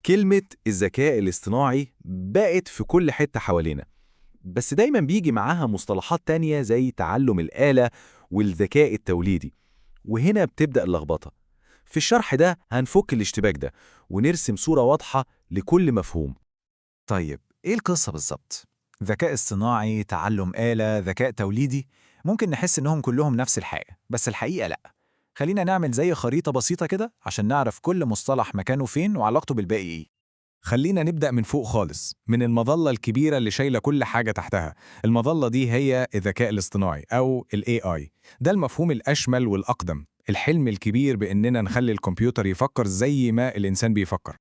كلمة الذكاء الاصطناعي بقت في كل حتة حوالينا، بس دايما بيجي معاها مصطلحات تانية زي تعلم الآلة والذكاء التوليدي، وهنا بتبدأ اللخبطة. في الشرح ده هنفك الاشتباك ده ونرسم صورة واضحة لكل مفهوم. طيب إيه القصة بالظبط؟ ذكاء اصطناعي، تعلم آلة، ذكاء توليدي، ممكن نحس إنهم كلهم نفس الحاجة، بس الحقيقة لأ. خلينا نعمل زي خريطة بسيطة كده عشان نعرف كل مصطلح مكانه فين وعلاقته بالباقي إيه. خلينا نبدأ من فوق خالص، من المظلة الكبيرة اللي شايلة كل حاجة تحتها. المظلة دي هي الذكاء الاصطناعي أو ال AI. ده المفهوم الأشمل والأقدم، الحلم الكبير بإننا نخلي الكمبيوتر يفكر زي ما الإنسان بيفكر.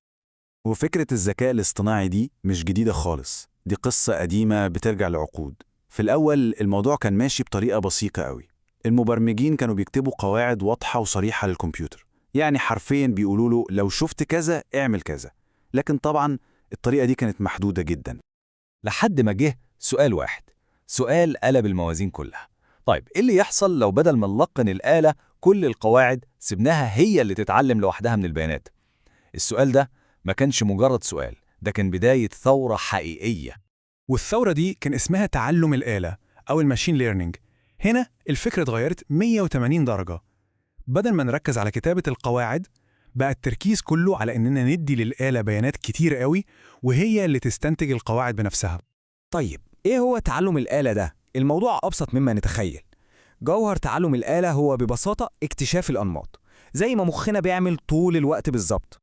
وفكرة الذكاء الاصطناعي دي مش جديدة خالص، دي قصة قديمة بترجع لعقود. في الأول الموضوع كان ماشي بطريقة بسيطة قوي. المبرمجين كانوا بيكتبوا قواعد واضحة وصريحة للكمبيوتر، يعني حرفياً بيقولوا له لو شفت كذا اعمل كذا. لكن طبعاً الطريقة دي كانت محدودة جداً. لحد ما جه سؤال واحد، سؤال قلب الموازين كلها. طيب إيه اللي يحصل لو بدل ما نلقن الآلة كل القواعد سيبناها هي اللي تتعلم لوحدها من البيانات؟ السؤال ده ما كانش مجرد سؤال، ده كان بداية ثورة حقيقية. والثورة دي كان اسمها تعلم الآلة أو الماشين ليرنينج. هنا الفكرة اتغيرت 180 درجة. بدل ما نركز على كتابة القواعد، بقى التركيز كله على إننا ندي للآلة بيانات كتير قوي وهي اللي تستنتج القواعد بنفسها. طيب إيه هو تعلم الآلة ده؟ الموضوع أبسط مما نتخيل. جوهر تعلم الآلة هو ببساطة اكتشاف الأنماط، زي ما مخنا بيعمل طول الوقت بالظبط.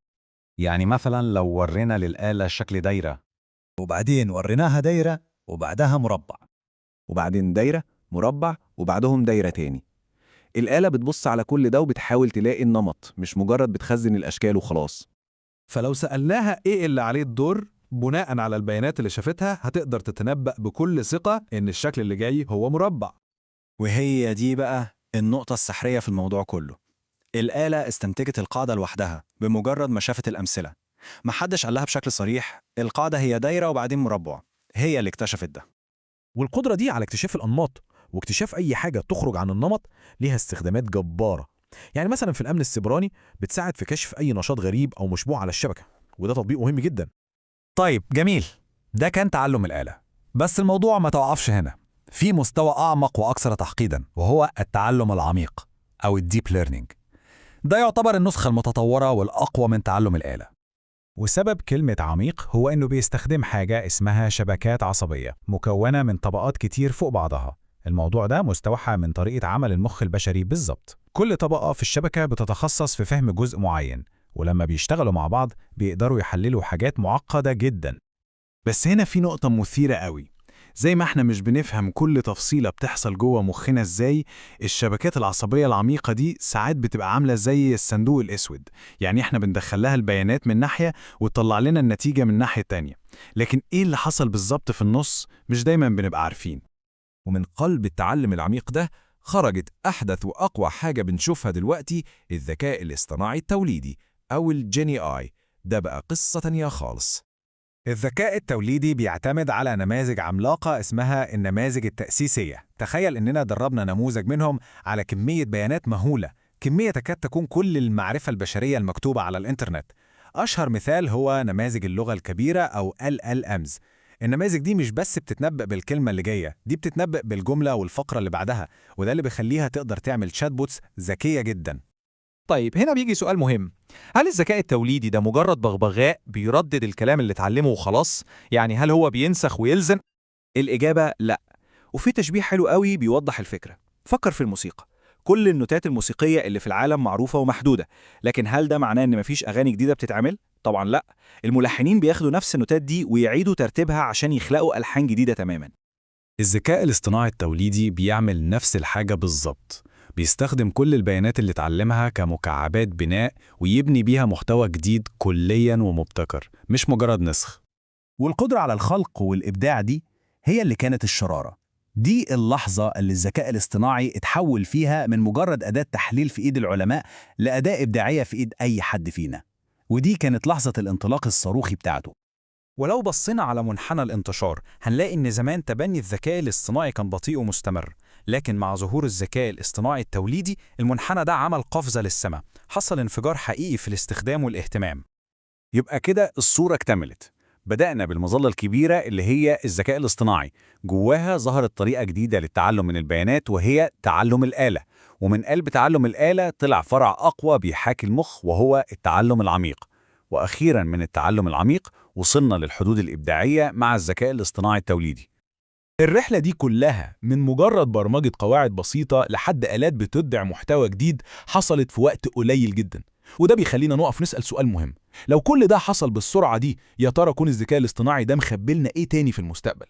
يعني مثلا لو ورينا للآلة شكل دايرة، وبعدين وريناها دايرة وبعدها مربع، وبعدين دايرة، مربع، وبعدهم دايرة تاني. الآلة بتبص على كل ده وبتحاول تلاقي النمط، مش مجرد بتخزن الأشكال وخلاص. فلو سألناها إيه اللي عليه الدور، بناء على البيانات اللي شافتها هتقدر تتنبأ بكل ثقة إن الشكل اللي جاي هو مربع. وهي دي بقى النقطة السحرية في الموضوع كله. الآلة استنتجت القاعدة لوحدها بمجرد ما شافت الأمثلة. محدش قال لها بشكل صريح القاعدة هي دايرة وبعدين مربع، هي اللي اكتشفت ده. والقدرة دي على اكتشاف الأنماط واكتشاف أي حاجة تخرج عن النمط ليها استخدامات جبارة. يعني مثلا في الأمن السيبراني بتساعد في كشف أي نشاط غريب أو مشبوه على الشبكة، وده تطبيق مهم جدا. طيب جميل، ده كان تعلم الآلة. بس الموضوع ما توقفش هنا، في مستوى أعمق وأكثر تعقيداً، وهو التعلم العميق أو الديب ليرنينج. ده يعتبر النسخة المتطورة والأقوى من تعلم الآلة. وسبب كلمة عميق هو إنه بيستخدم حاجة اسمها شبكات عصبية مكونة من طبقات كتير فوق بعضها. الموضوع ده مستوحى من طريقة عمل المخ البشري بالظبط. كل طبقة في الشبكة بتتخصص في فهم جزء معين، ولما بيشتغلوا مع بعض بيقدروا يحللوا حاجات معقدة جدا. بس هنا في نقطة مثيرة قوي. زي ما احنا مش بنفهم كل تفصيلة بتحصل جوه مخنا ازاي، الشبكات العصبية العميقة دي ساعات بتبقى عاملة زي الصندوق الأسود. يعني احنا بندخلها البيانات من ناحية وتطلع لنا النتيجة من ناحية تانية، لكن ايه اللي حصل بالظبط في النص مش دايما بنبقى عارفين. ومن قلب التعلم العميق ده خرجت أحدث وأقوى حاجة بنشوفها دلوقتي، الذكاء الاصطناعي التوليدي أو الجيني آي. ده بقى قصة تانية خالص. الذكاء التوليدي بيعتمد على نماذج عملاقة اسمها النماذج التأسيسية. تخيل إننا دربنا نموذج منهم على كمية بيانات مهولة، كمية تكاد تكون كل المعرفة البشرية المكتوبة على الإنترنت. أشهر مثال هو نماذج اللغة الكبيرة أو LLMs. النماذج دي مش بس بتتنبأ بالكلمة اللي جاية، دي بتتنبأ بالجملة والفقرة اللي بعدها، وده اللي بيخليها تقدر تعمل شات بوتس ذكية جدا. طيب هنا بيجي سؤال مهم، هل الذكاء التوليدي ده مجرد بغبغاء بيردد الكلام اللي اتعلمه وخلاص؟ يعني هل هو بينسخ ويلزم؟ الإجابة لأ، وفي تشبيه حلو قوي بيوضح الفكرة. فكر في الموسيقى، كل النوتات الموسيقية اللي في العالم معروفة ومحدودة، لكن هل ده معناه إن مفيش أغاني جديدة بتتعمل؟ طبعاً لأ، الملحنين بياخدوا نفس النوتات دي ويعيدوا ترتيبها عشان يخلقوا ألحان جديدة تماماً. الذكاء الاصطناعي التوليدي بيعمل نفس الحاجة بالظبط، بيستخدم كل البيانات اللي اتعلمها كمكعبات بناء ويبني بيها محتوى جديد كلياً ومبتكر، مش مجرد نسخ. والقدرة على الخلق والإبداع دي هي اللي كانت الشرارة. دي اللحظة اللي الذكاء الاصطناعي اتحول فيها من مجرد أداة تحليل في إيد العلماء لأداة إبداعية في إيد أي حد فينا. ودي كانت لحظة الانطلاق الصاروخي بتاعته. ولو بصينا على منحنى الانتشار هنلاقي إن زمان تبني الذكاء الاصطناعي كان بطيء ومستمر، لكن مع ظهور الذكاء الاصطناعي التوليدي المنحنى ده عمل قفزة للسماء، حصل انفجار حقيقي في الاستخدام والاهتمام. يبقى كده الصورة اكتملت. بدأنا بالمظلة الكبيرة اللي هي الذكاء الاصطناعي، جواها ظهرت طريقة جديدة للتعلم من البيانات وهي تعلم الآلة، ومن قلب تعلم الآلة طلع فرع أقوى بيحاكي المخ وهو التعلم العميق. وأخيرا من التعلم العميق وصلنا للحدود الإبداعية مع الذكاء الاصطناعي التوليدي. الرحلة دي كلها من مجرد برمجة قواعد بسيطة لحد آلات بتبدع محتوى جديد حصلت في وقت قليل جدا. وده بيخلينا نقف نسأل سؤال مهم، لو كل ده حصل بالسرعة دي، يا ترى كون الذكاء الاصطناعي ده مخبلنا ايه تاني في المستقبل؟